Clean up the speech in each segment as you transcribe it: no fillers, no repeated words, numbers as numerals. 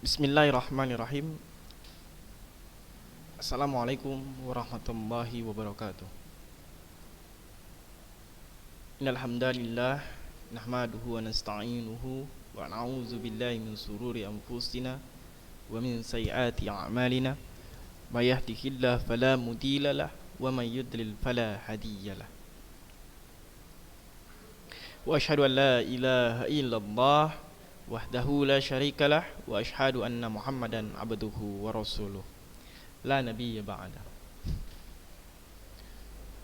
Bismillahirrahmanirrahim. Assalamualaikum warahmatullahi wabarakatuh. Innal hamdalillah nahmaduhu wa nasta'inuhu wa na'udzu billahi min sururi anfusina wa min sayyiati a'malina. May yahdihillahu fala mudilla lahu wa may yudlil fala hadiya lahu. Wa asyhadu an la ilaha illallah wahdahu la syarikalah wa asyhadu anna Muhammadan abduhu wa rasuluh la nabiyya ba'da.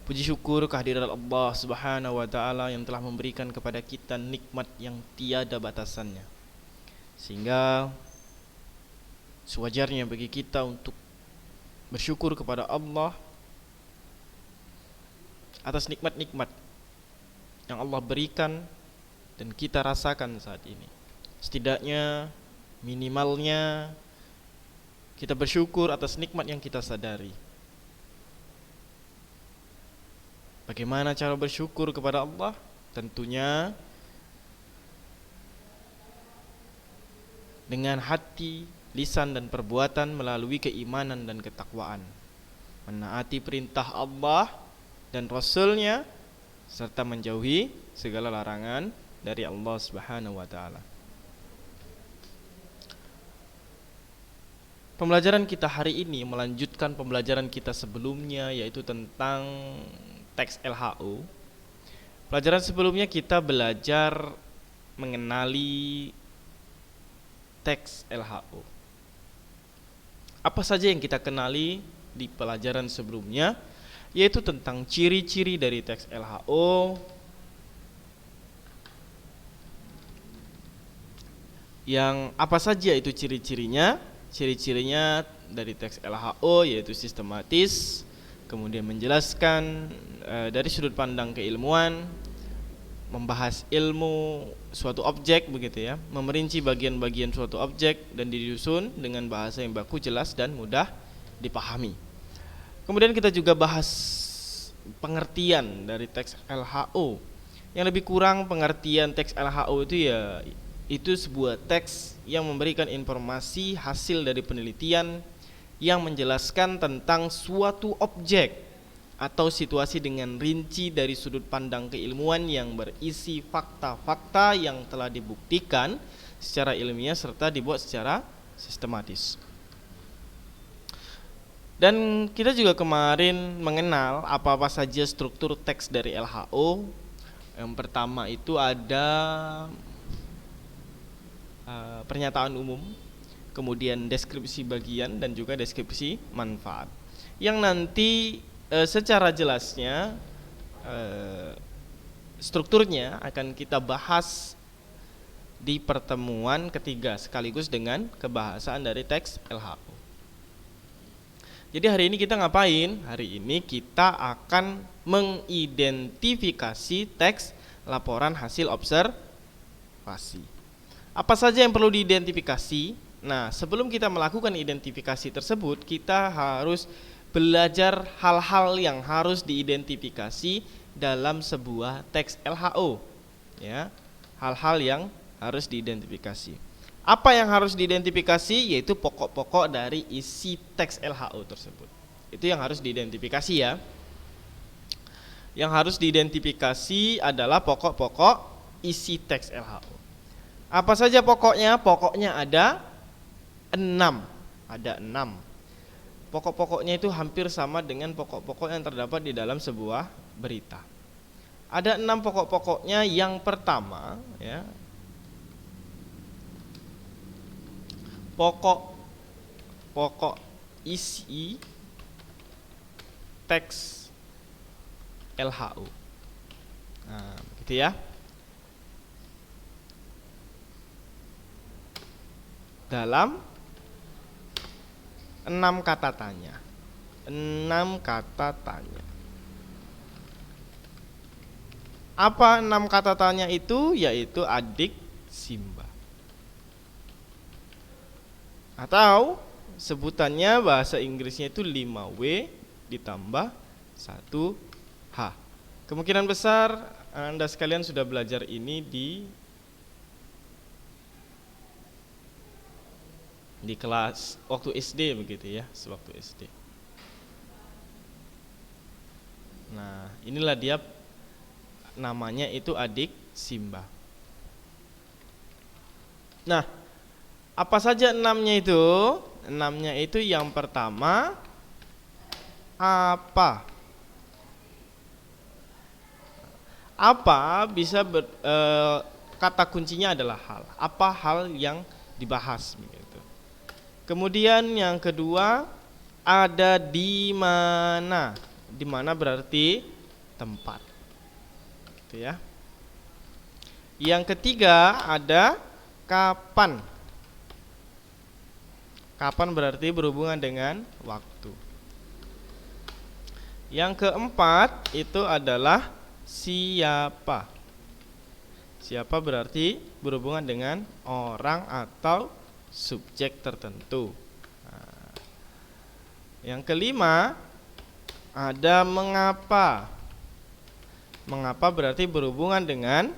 Puji syukur kehadirat Allah Subhanahu wa taala yang telah memberikan kepada kita nikmat yang tiada batasannya, sehingga sewajarnya bagi kita untuk bersyukur kepada Allah atas nikmat-nikmat yang Allah berikan dan kita rasakan saat ini. Setidaknya, minimalnya kita bersyukur atas nikmat yang kita sadari. Bagaimana cara bersyukur kepada Allah? Tentunya dengan hati, lisan dan perbuatan melalui keimanan dan ketakwaan, menaati perintah Allah dan Rasul-Nya serta menjauhi segala larangan dari Allah Subhanahu wa taala. Pembelajaran kita hari ini melanjutkan pembelajaran kita sebelumnya, yaitu tentang teks LHO. Pelajaran sebelumnya kita belajar mengenali teks LHO. Apa saja yang kita kenali di pelajaran sebelumnya, yaitu tentang ciri-ciri dari teks LHO, yang apa saja itu ciri-cirinya. Ciri-cirinya dari teks LHO yaitu sistematis, kemudian menjelaskan dari sudut pandang keilmuan, membahas ilmu suatu objek begitu ya, memerinci bagian-bagian suatu objek dan disusun dengan bahasa yang baku, jelas dan mudah dipahami. Kemudian kita juga bahas pengertian dari teks LHO. Yang lebih kurang pengertian teks LHO itu ya, itu sebuah teks yang memberikan informasi hasil dari penelitian yang menjelaskan tentang suatu objek atau situasi dengan rinci dari sudut pandang keilmuan yang berisi fakta-fakta yang telah dibuktikan secara ilmiah serta dibuat secara sistematis. Dan kita juga kemarin mengenal apa-apa saja struktur teks dari LHO. Yang pertama itu ada pernyataan umum, kemudian deskripsi bagian dan juga deskripsi manfaat, yang nanti secara jelasnya strukturnya akan kita bahas di pertemuan ketiga sekaligus dengan kebahasaan dari teks LHO. Jadi hari ini kita ngapain? Hari ini kita akan mengidentifikasi teks laporan hasil observasi. Apa saja yang perlu diidentifikasi? Nah, sebelum kita melakukan identifikasi tersebut, kita harus belajar hal-hal yang harus diidentifikasi dalam sebuah teks LHO. Ya, hal-hal yang harus diidentifikasi. Apa yang harus diidentifikasi? Yaitu pokok-pokok dari isi teks LHO tersebut. Itu yang harus diidentifikasi ya. Yang harus diidentifikasi adalah pokok-pokok isi teks LHO. Apa saja pokoknya? Pokoknya ada 6. Ada 6. Pokok-pokoknya itu hampir sama dengan pokok-pokok yang terdapat di dalam sebuah berita. Ada 6 pokok-pokoknya. Yang pertama ya, pokok isi teks LHO. Nah, begitu ya. Dalam 6 kata tanya. 6 kata tanya. Apa 6 kata tanya itu? Yaitu adik Simba. Atau sebutannya bahasa Inggrisnya itu 5W ditambah 1H. Kemungkinan besar Anda sekalian sudah belajar ini di di kelas waktu SD begitu ya, sewaktu SD. Nah, inilah dia namanya itu adik Simba. Nah, apa saja enamnya itu? Enamnya itu yang pertama apa? Apa bisa kata kuncinya adalah hal. Apa hal yang dibahas begitu. Kemudian yang kedua ada di mana. Di mana berarti tempat. Gitu ya. Yang ketiga ada kapan. Kapan berarti berhubungan dengan waktu. Yang keempat itu adalah siapa. Siapa berarti berhubungan dengan orang atau subjek tertentu. Nah, yang kelima ada mengapa. Mengapa berarti berhubungan dengan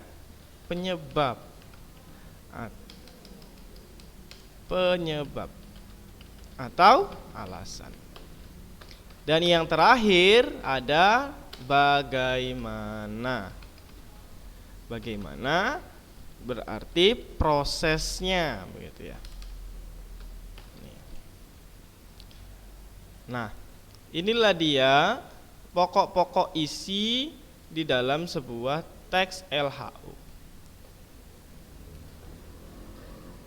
penyebab. Penyebab atau alasan. Dan yang terakhir ada bagaimana. Bagaimana berarti prosesnya begitu ya. Nah, inilah dia pokok-pokok isi di dalam sebuah teks LHO.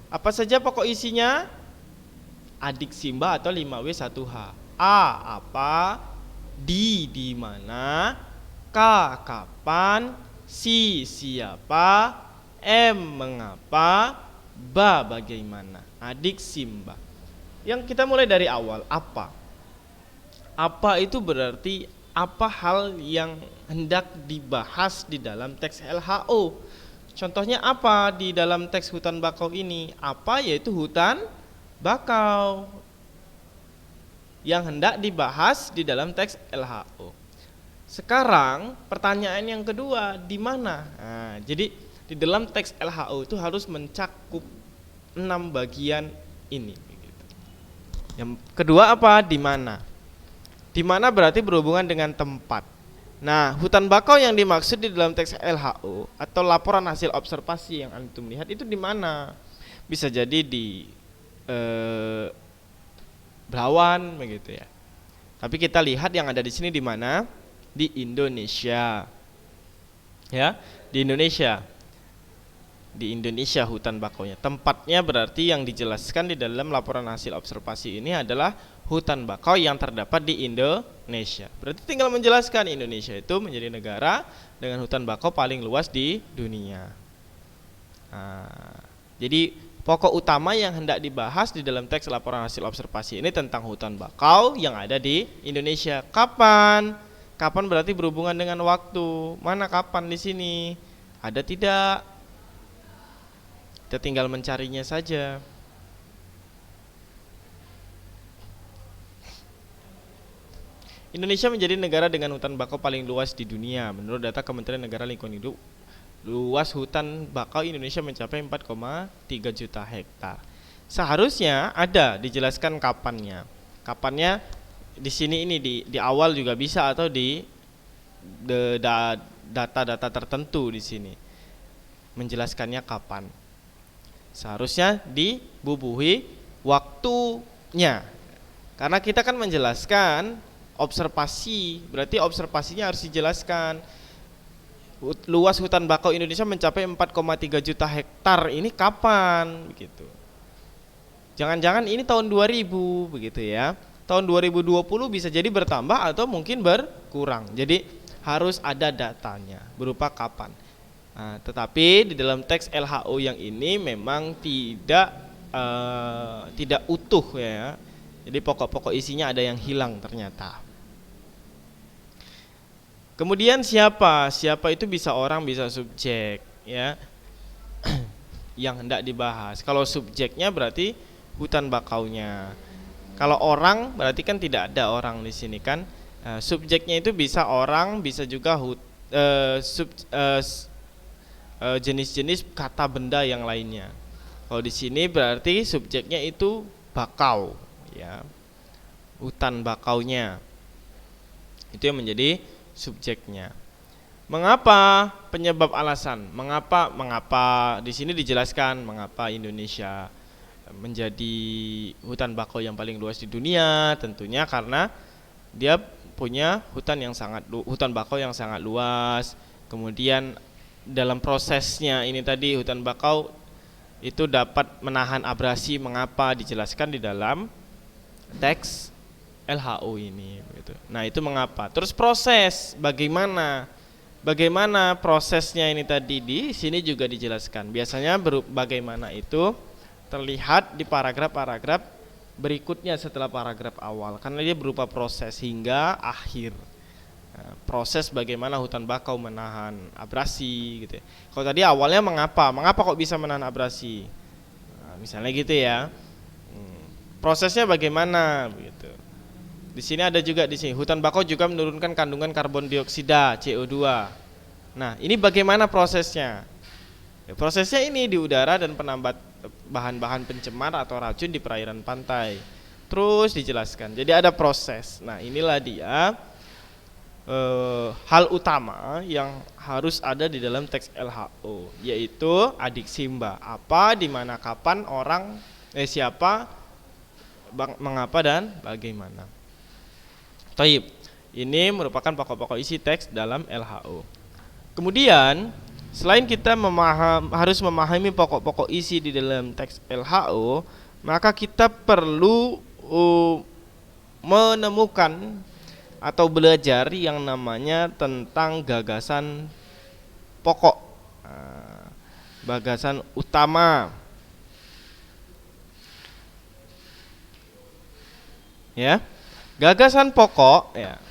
Apa saja pokok isinya? Adik Simba atau 5W1H. A apa, di mana, K kapan, si siapa, M mengapa, ba bagaimana. Adik Simba. Yang kita mulai dari awal, apa? Apa itu berarti apa hal yang hendak dibahas di dalam teks LHO. Contohnya apa di dalam teks hutan bakau ini? Apa yaitu hutan bakau yang hendak dibahas di dalam teks LHO. Sekarang pertanyaan yang kedua, di mana? Nah, jadi di dalam teks LHO itu harus mencakup 6 bagian ini. Yang kedua apa? Di mana? Di mana berarti berhubungan dengan tempat. Nah, hutan bakau yang dimaksud di dalam teks LHO atau laporan hasil observasi yang antum lihat itu di mana? Bisa jadi di Belawan begitu ya. Tapi kita lihat yang ada di sini di mana? Di Indonesia. Ya, di Indonesia. Di Indonesia hutan bakaunya. Tempatnya berarti yang dijelaskan di dalam laporan hasil observasi ini adalah hutan bakau yang terdapat di Indonesia. Berarti tinggal menjelaskan Indonesia itu menjadi negara dengan hutan bakau paling luas di dunia. Nah, jadi pokok utama yang hendak dibahas di dalam teks laporan hasil observasi ini tentang hutan bakau yang ada di Indonesia. Kapan? Kapan berarti berhubungan dengan waktu. Mana kapan di sini? Ada tidak? Kita tinggal mencarinya saja. Indonesia menjadi negara dengan hutan bakau paling luas di dunia menurut data Kementerian Negara Lingkungan Hidup. Luas hutan bakau Indonesia mencapai 4,3 juta hektar. Seharusnya ada dijelaskan kapannya. Kapannya di sini ini di awal juga bisa atau di data-data tertentu di sini. Menjelaskannya kapan. Seharusnya dibubuhi waktunya. Karena kita kan menjelaskan observasi, berarti observasinya harus dijelaskan. Luas hutan bakau Indonesia mencapai 4,3 juta hektar. Ini kapan begitu? Jangan-jangan ini tahun 2000 begitu ya. Tahun 2020 bisa jadi bertambah atau mungkin berkurang. Jadi harus ada datanya berupa kapan. Nah, tetapi di dalam teks LHO yang ini memang tidak utuh ya. Jadi pokok-pokok isinya ada yang hilang ternyata. Kemudian siapa? Siapa itu bisa orang, bisa subjek ya. Yang hendak dibahas. Kalau subjeknya berarti hutan bakaunya. Kalau orang berarti kan tidak ada orang di sini kan. Subjeknya itu bisa orang, bisa juga jenis-jenis kata benda yang lainnya. Kalau di sini berarti subjeknya itu bakau, ya, hutan bakaunya. Itu yang menjadi subjeknya. Mengapa? Penyebab alasan. Mengapa di sini dijelaskan mengapa Indonesia menjadi hutan bakau yang paling luas di dunia. Tentunya karena dia punya hutan bakau yang sangat luas. Kemudian dalam prosesnya ini tadi hutan bakau itu dapat menahan abrasi. Mengapa? Dijelaskan di dalam teks LHO ini gitu. Nah, itu mengapa. Terus proses bagaimana prosesnya ini tadi di sini juga dijelaskan. Biasanya bagaimana itu terlihat di paragraf-paragraf berikutnya setelah paragraf awal, karena dia berupa proses hingga akhir. Nah, proses bagaimana hutan bakau menahan abrasi gitu ya. Kalau tadi awalnya mengapa kok bisa menahan abrasi, nah, misalnya gitu ya. Prosesnya bagaimana begitu. Di sini ada juga di sini hutan bakau juga menurunkan kandungan karbon dioksida CO2. Nah, ini bagaimana prosesnya? Ya, prosesnya ini di udara dan penambat bahan-bahan pencemar atau racun di perairan pantai. Terus dijelaskan. Jadi ada proses. Nah, inilah dia hal utama yang harus ada di dalam teks LHO, yaitu adik simba. Apa, di mana, kapan, orang, siapa, mengapa dan bagaimana. Taib. Ini merupakan pokok-pokok isi teks dalam LHO. Kemudian, selain kita harus memahami pokok-pokok isi di dalam teks LHO, maka kita perlu menemukan atau belajar yang namanya tentang gagasan pokok, gagasan utama. Ya. Gagasan pokok ya,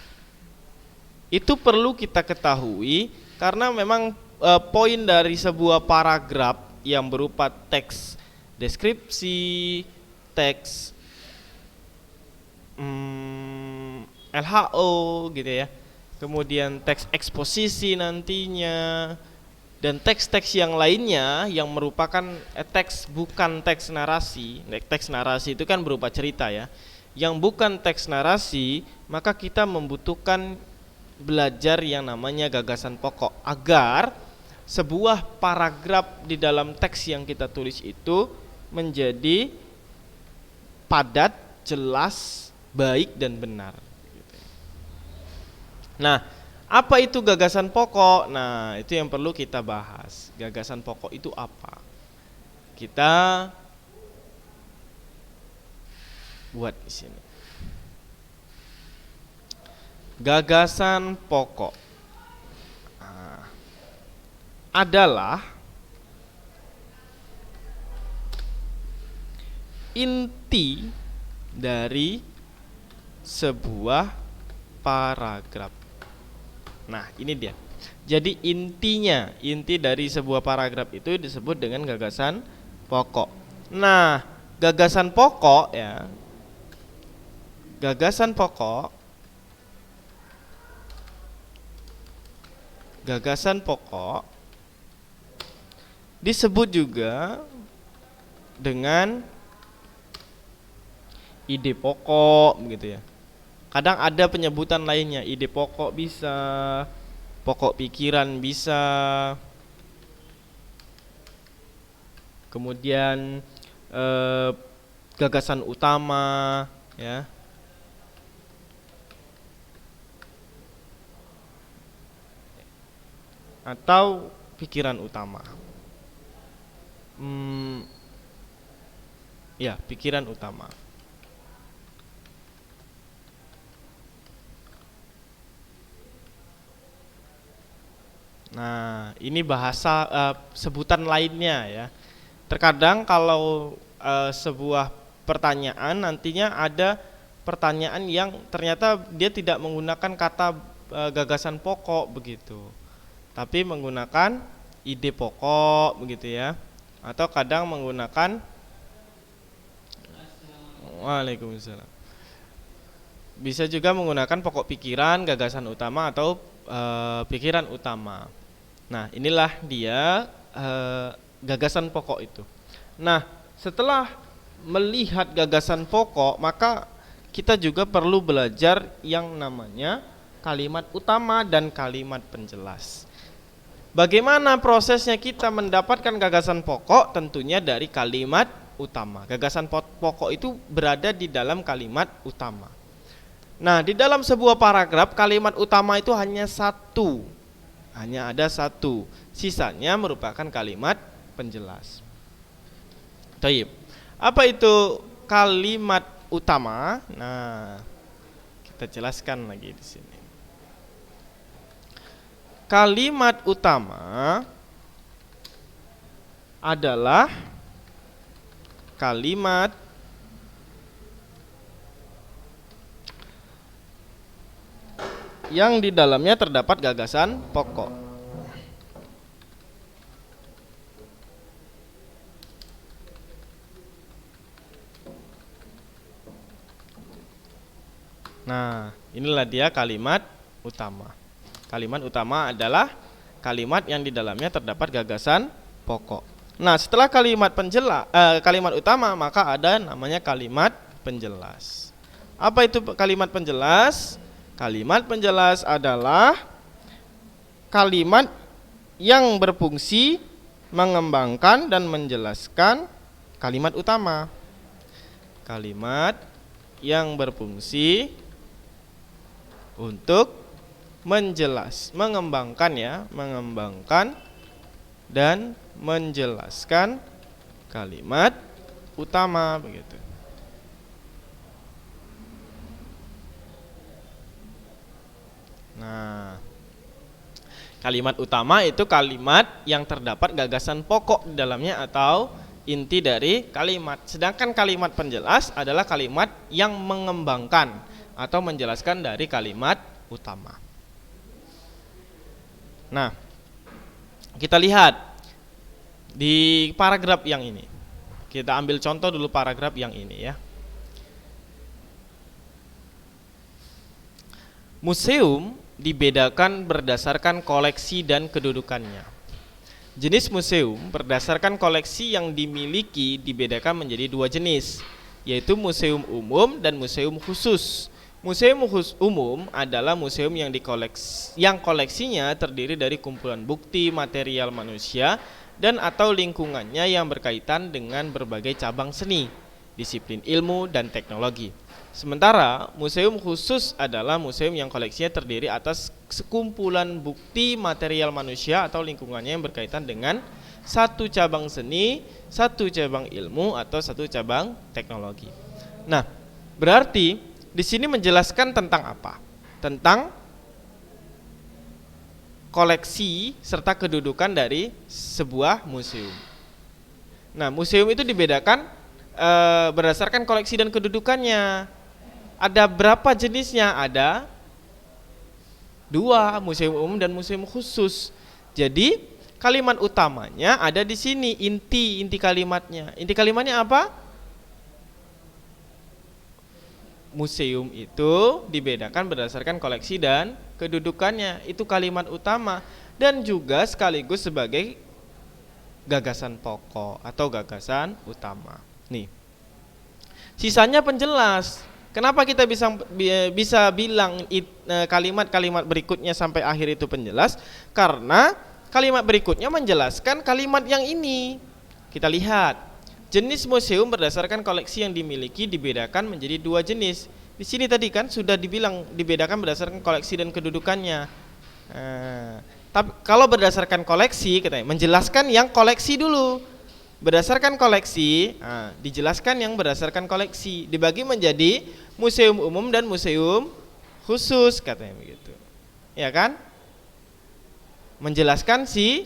itu perlu kita ketahui karena memang poin dari sebuah paragraf yang berupa teks deskripsi, teks LHO gitu ya, kemudian teks eksposisi nantinya, dan teks-teks yang lainnya yang merupakan teks bukan teks narasi. Teks narasi itu kan berupa cerita ya. Yang bukan teks narasi, maka kita membutuhkan belajar yang namanya gagasan pokok agar sebuah paragraf di dalam teks yang kita tulis itu menjadi padat, jelas, baik dan benar. Nah, apa itu gagasan pokok? Nah, itu yang perlu kita bahas. Gagasan pokok itu apa? Kita buat di sini. Gagasan pokok adalah inti dari sebuah paragraf. Nah, ini dia. Jadi inti dari sebuah paragraf itu disebut dengan gagasan pokok. Nah, gagasan pokok ya. Gagasan pokok disebut juga dengan ide pokok begitu ya. Kadang ada penyebutan lainnya, ide pokok bisa, pokok pikiran bisa. Kemudian gagasan utama ya. Atau pikiran utama. Ya, pikiran utama. Nah, ini bahasa sebutan lainnya ya. Terkadang kalau sebuah pertanyaan nantinya ada pertanyaan yang ternyata dia tidak menggunakan kata gagasan pokok begitu, tapi menggunakan ide pokok begitu ya, atau kadang menggunakan Waalaikumsalam. Bisa juga menggunakan pokok pikiran, gagasan utama atau pikiran utama. Nah, inilah dia gagasan pokok itu. Nah, setelah melihat gagasan pokok, maka kita juga perlu belajar yang namanya kalimat utama dan kalimat penjelas. Bagaimana prosesnya kita mendapatkan gagasan pokok? Tentunya dari kalimat utama. Gagasan pokok itu berada di dalam kalimat utama. Nah, di dalam sebuah paragraf kalimat utama itu hanya satu. Hanya ada satu. Sisanya merupakan kalimat penjelas. Taib. Apa itu kalimat utama? Nah, kita jelaskan lagi di sini. Kalimat utama adalah kalimat yang di dalamnya terdapat gagasan pokok. Nah, inilah dia kalimat utama. Kalimat utama adalah kalimat yang di dalamnya terdapat gagasan pokok. Nah, setelah kalimat kalimat utama, maka ada namanya kalimat penjelas. Apa itu kalimat penjelas? Kalimat penjelas adalah kalimat yang berfungsi mengembangkan dan menjelaskan kalimat utama. Kalimat yang berfungsi untuk mengembangkan dan menjelaskan kalimat utama, begitu. Nah, kalimat utama itu kalimat yang terdapat gagasan pokok di dalamnya atau inti dari kalimat. Sedangkan kalimat penjelas adalah kalimat yang mengembangkan atau menjelaskan dari kalimat utama. Nah, kita lihat di paragraf yang ini. Kita ambil contoh dulu paragraf yang ini ya. Museum dibedakan berdasarkan koleksi dan kedudukannya. Jenis museum berdasarkan koleksi yang dimiliki dibedakan menjadi dua jenis, yaitu museum umum dan museum khusus. Museum umum adalah museum yang koleksinya terdiri dari kumpulan bukti material manusia dan atau lingkungannya yang berkaitan dengan berbagai cabang seni, disiplin ilmu dan teknologi. Sementara museum khusus adalah museum yang koleksinya terdiri atas sekumpulan bukti material manusia atau lingkungannya yang berkaitan dengan satu cabang seni, satu cabang ilmu atau satu cabang teknologi. Nah, berarti di sini menjelaskan tentang apa? Tentang koleksi serta kedudukan dari sebuah museum. Nah, museum itu dibedakan berdasarkan koleksi dan kedudukannya. Ada berapa jenisnya? Ada dua, museum umum dan museum khusus. Jadi kalimat utamanya ada di sini, inti kalimatnya. Inti kalimatnya apa? Museum itu dibedakan berdasarkan koleksi dan kedudukannya. Itu kalimat utama dan juga sekaligus sebagai gagasan pokok atau gagasan utama. Nih. Sisanya penjelas. Kenapa kita bisa bilang kalimat-kalimat berikutnya sampai akhir itu penjelas? Karena kalimat berikutnya menjelaskan kalimat yang ini. Kita lihat, jenis museum berdasarkan koleksi yang dimiliki dibedakan menjadi dua jenis. Di sini tadi kan sudah dibilang dibedakan berdasarkan koleksi dan kedudukannya. Tapi kalau berdasarkan koleksi, kita menjelaskan yang koleksi dulu. Berdasarkan koleksi, dijelaskan yang berdasarkan koleksi, dibagi menjadi museum umum dan museum khusus, katanya begitu. Ya kan? Menjelaskan si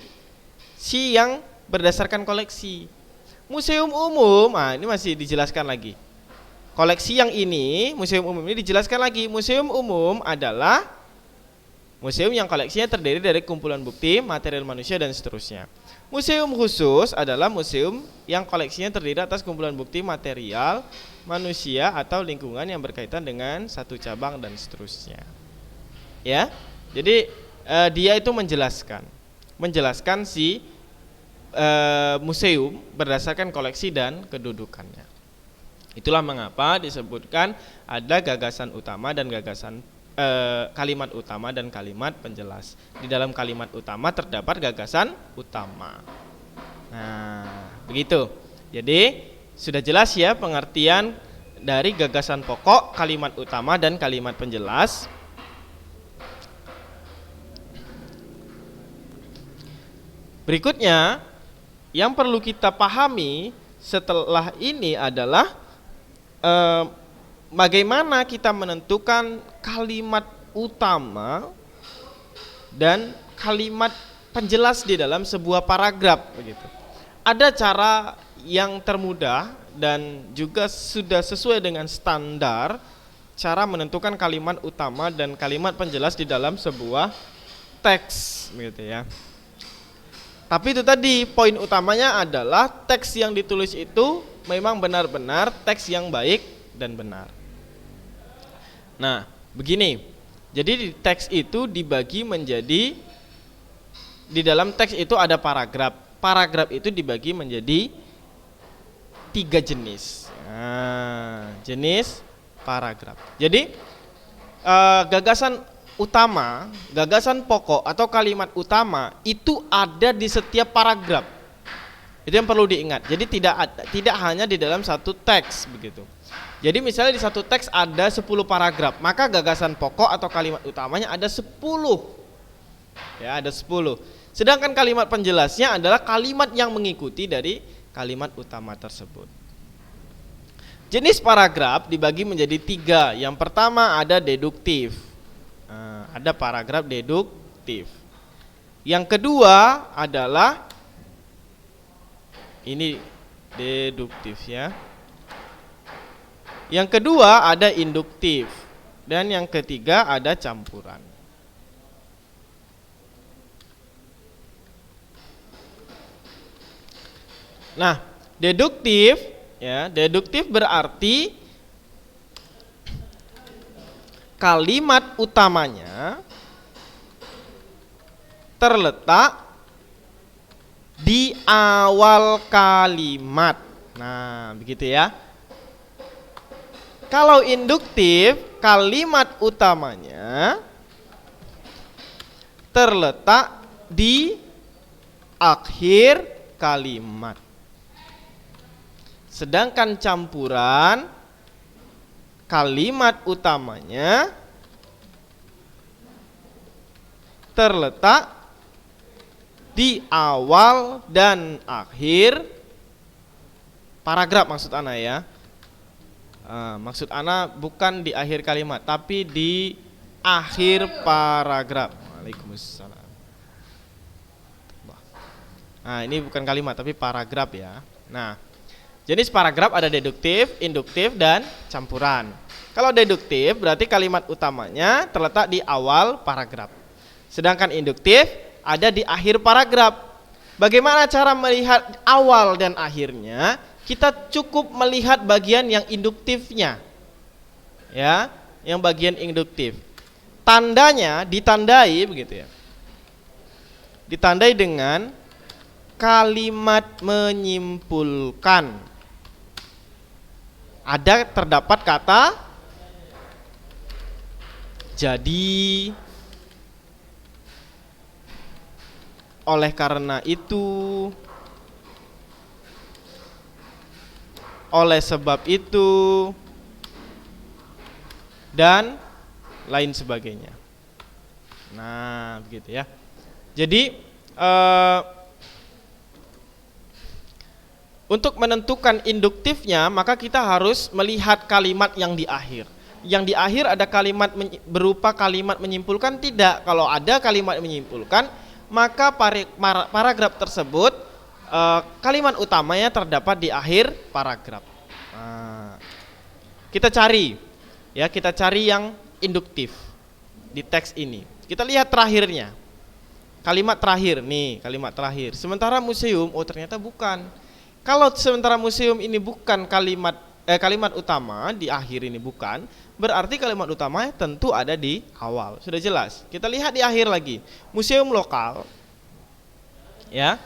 yang berdasarkan koleksi. Museum umum, ini masih dijelaskan lagi. Koleksi yang ini, museum umum ini dijelaskan lagi. Museum umum adalah museum yang koleksinya terdiri dari kumpulan bukti, material manusia dan seterusnya. Museum khusus adalah museum yang koleksinya terdiri atas kumpulan bukti material, manusia atau lingkungan yang berkaitan dengan satu cabang dan seterusnya. Ya, jadi dia itu menjelaskan si museum berdasarkan koleksi dan kedudukannya. Itulah mengapa disebutkan ada gagasan utama dan gagasan kalimat utama dan kalimat penjelas. Di dalam kalimat utama terdapat gagasan utama. Nah, begitu. Jadi sudah jelas ya pengertian dari gagasan pokok, kalimat utama dan kalimat penjelas. Berikutnya yang perlu kita pahami setelah ini adalah bagaimana kita menentukan kalimat utama dan kalimat penjelas di dalam sebuah paragraf begitu. Ada cara yang termudah dan juga sudah sesuai dengan standar cara menentukan kalimat utama dan kalimat penjelas di dalam sebuah teks begitu ya. Tapi itu tadi poin utamanya adalah teks yang ditulis itu memang benar-benar teks yang baik dan benar. Nah, begini. Jadi di teks itu dibagi menjadi, di dalam teks itu ada paragraf. Paragraf itu dibagi menjadi 3 jenis. Nah, jenis paragraf. Jadi gagasan utama, gagasan pokok atau kalimat utama itu ada di setiap paragraf. Itu yang perlu diingat. Jadi tidak hanya di dalam satu teks begitu. Jadi misalnya di satu teks ada 10 paragraf, maka gagasan pokok atau kalimat utamanya ada 10. Ya, ada 10. Sedangkan kalimat penjelasnya adalah kalimat yang mengikuti dari kalimat utama tersebut. Jenis paragraf dibagi menjadi 3. Yang pertama ada deduktif. Nah, ada paragraf deduktif. Yang kedua adalah ini deduktif ya. Yang kedua ada induktif. Dan yang ketiga ada campuran. Nah, deduktif ya, deduktif berarti kalimat utamanya terletak di awal kalimat. Nah, begitu ya. Kalau induktif, kalimat utamanya terletak di akhir kalimat. Sedangkan campuran, kalimat utamanya terletak di awal dan akhir paragraf maksud ana ya. Maksud ana bukan di akhir kalimat tapi di akhir paragraf. Waalaikumsalam. Nah, ini bukan kalimat tapi paragraf ya. Nah, jenis paragraf ada deduktif, induktif dan campuran. Kalau deduktif berarti kalimat utamanya terletak di awal paragraf. Sedangkan induktif ada di akhir paragraf. Bagaimana cara melihat awal dan akhirnya? Kita cukup melihat bagian yang induktifnya. Ya, yang bagian induktif. Tandanya ditandai begitu ya. Ditandai dengan kalimat menyimpulkan. Ada terdapat kata jadi, oleh karena itu, oleh sebab itu, dan lain sebagainya. Nah, begitu ya. Jadi untuk menentukan induktifnya, maka kita harus melihat kalimat yang di akhir. Yang di akhir ada kalimat berupa kalimat menyimpulkan? Tidak. Kalau ada kalimat menyimpulkan, maka paragraf tersebut kalimat utamanya terdapat di akhir paragraf. Nah, kita cari ya, kita cari yang induktif di teks ini. Kita lihat terakhirnya. Kalimat terakhir nih, kalimat terakhir. Sementara museum, oh ternyata bukan. Kalau sementara museum ini bukan kalimat utama di akhir ini bukan, berarti kalimat utamanya tentu ada di awal. Sudah jelas. Kita lihat di akhir lagi. Museum lokal. Ya.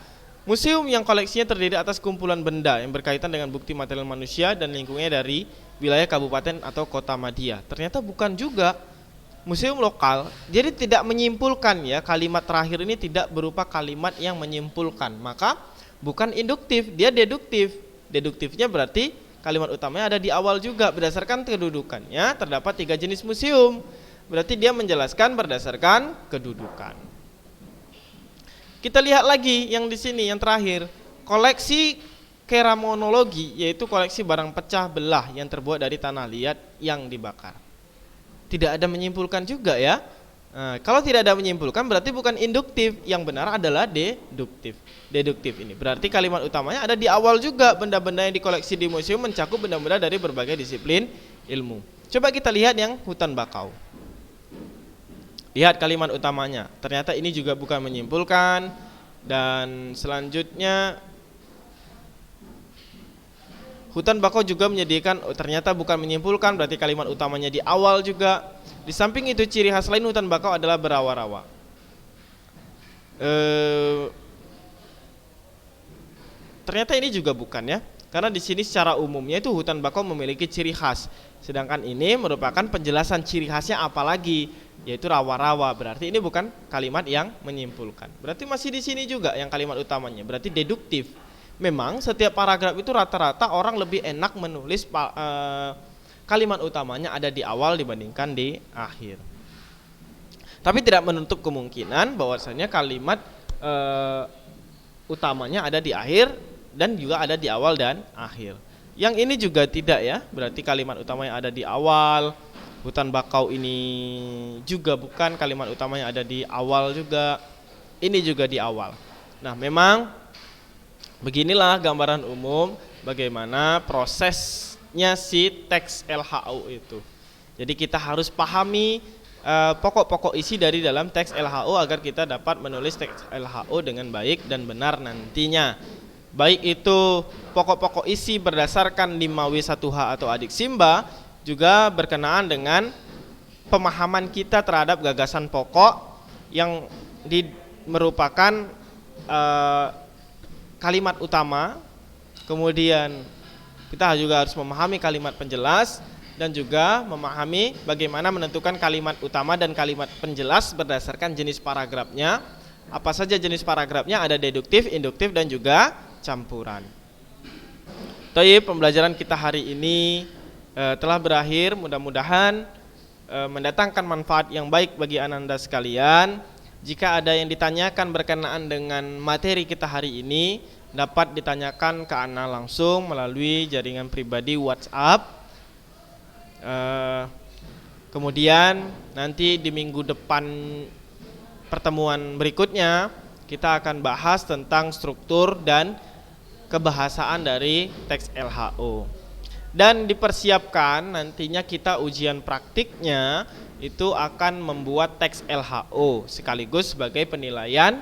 Museum yang koleksinya terdiri atas kumpulan benda yang berkaitan dengan bukti material manusia dan lingkungannya dari wilayah kabupaten atau kota madya. Ternyata bukan juga museum lokal. Jadi tidak menyimpulkan ya, kalimat terakhir ini tidak berupa kalimat yang menyimpulkan. Maka bukan induktif, dia deduktif. Deduktifnya berarti kalimat utamanya ada di awal juga. Berdasarkan kedudukannya terdapat 3 jenis museum. Berarti dia menjelaskan berdasarkan kedudukan. Kita lihat lagi yang di sini yang terakhir, koleksi keramonologi, yaitu koleksi barang pecah belah yang terbuat dari tanah liat yang dibakar. Tidak ada menyimpulkan juga ya. Kalau tidak ada menyimpulkan berarti bukan induktif, yang benar adalah deduktif. Deduktif ini berarti kalimat utamanya ada di awal juga. Benda-benda yang dikoleksi di museum mencakup benda-benda dari berbagai disiplin ilmu. Coba kita lihat yang hutan bakau. Lihat kalimat utamanya, ternyata ini juga bukan menyimpulkan. Dan selanjutnya hutan bakau juga menyediakan, ternyata bukan menyimpulkan, berarti kalimat utamanya di awal juga. Di samping itu ciri khas lain hutan bakau adalah berawa-rawa. Ternyata ini juga bukan ya, karena di sini secara umumnya itu hutan bakau memiliki ciri khas, sedangkan ini merupakan penjelasan ciri khasnya apalagi, yaitu rawa-rawa. Berarti ini bukan kalimat yang menyimpulkan. Berarti masih di sini juga yang kalimat utamanya, berarti deduktif. Memang setiap paragraf itu rata-rata orang lebih enak menulis kalimat utamanya ada di awal dibandingkan di akhir. Tapi tidak menutup kemungkinan bahwasanya kalimat utamanya ada di akhir dan juga ada di awal dan akhir. Yang ini juga tidak ya, berarti kalimat utamanya ada di awal. Hutan bakau ini juga bukan, kalimat utamanya ada di awal juga. Ini juga di awal. Nah, memang beginilah gambaran umum bagaimana prosesnya si teks LHO itu. Jadi kita harus pahami pokok-pokok isi dari dalam teks LHO agar kita dapat menulis teks LHO dengan baik dan benar nantinya. Baik itu pokok-pokok isi berdasarkan 5W1H atau Adik Simba, juga berkenaan dengan pemahaman kita terhadap gagasan pokok yang merupakan kalimat utama. Kemudian kita juga harus memahami kalimat penjelas dan juga memahami bagaimana menentukan kalimat utama dan kalimat penjelas berdasarkan jenis paragrafnya. Apa saja jenis paragrafnya, ada deduktif, induktif dan juga campuran. Baik, pembelajaran kita hari ini telah berakhir. Mudah-mudahan mendatangkan manfaat yang baik bagi ananda sekalian. Jika ada yang ditanyakan berkenaan dengan materi kita hari ini, dapat ditanyakan ke ana langsung melalui jaringan pribadi WhatsApp. Kemudian nanti di minggu depan pertemuan berikutnya kita akan bahas tentang struktur dan kebahasaan dari teks LHO. Dan dipersiapkan nantinya kita ujian praktiknya itu akan membuat teks LHO sekaligus sebagai penilaian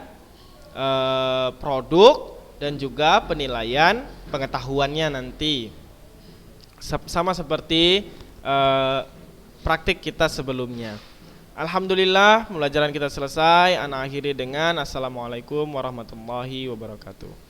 produk dan juga penilaian pengetahuannya nanti. Sama seperti praktik kita sebelumnya. Alhamdulillah pembelajaran kita selesai. Ana akhiri dengan assalamualaikum warahmatullahi wabarakatuh.